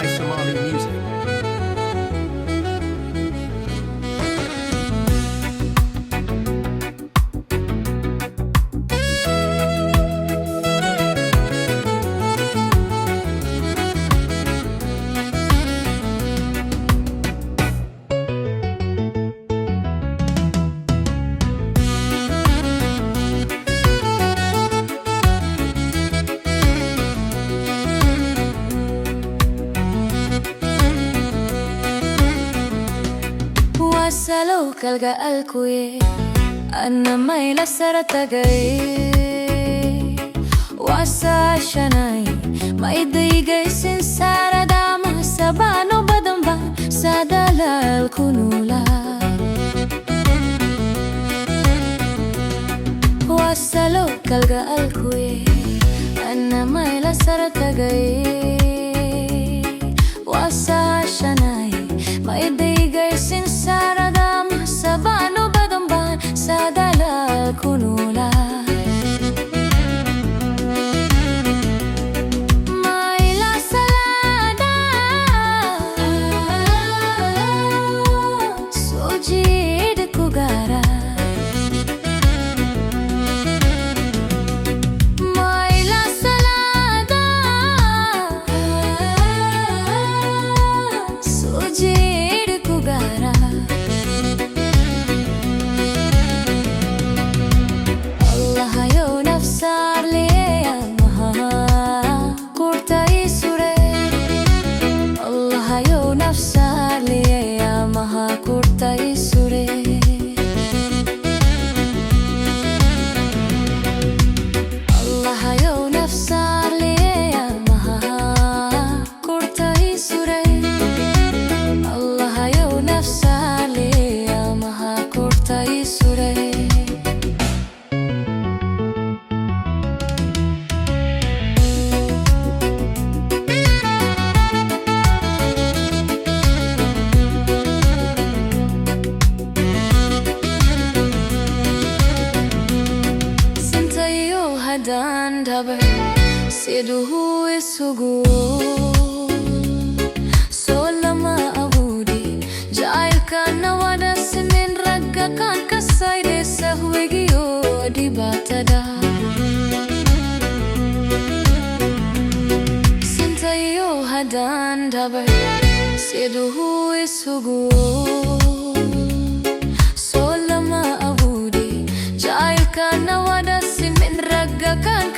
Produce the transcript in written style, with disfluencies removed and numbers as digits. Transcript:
by Somali music. Wasalo kalga alkuye anna mayla saratagay wasa shanay maidayga sinsarada masabano badamba sadalal kunula wasalo kalga alkuye anna mayla saratagay wasa shanay maidayga sinsarada masabano badamba sadalal kunula mayla salada sojid kugara mayla salada sojid kugara Allahayow Saareeya maha kurtai sure Allahayow Saareeya maha kurtai sure Allahayow Saareeya maha kurtai sure Allahayow Saareeya maha kurtai sure dan dabar seduhu isugu solama abudi jailkan nawada semen ragakan kasai desa huegio di batada sintayo hadan dabar seduhu isugu solama abudi jailkan nawada semen ragakan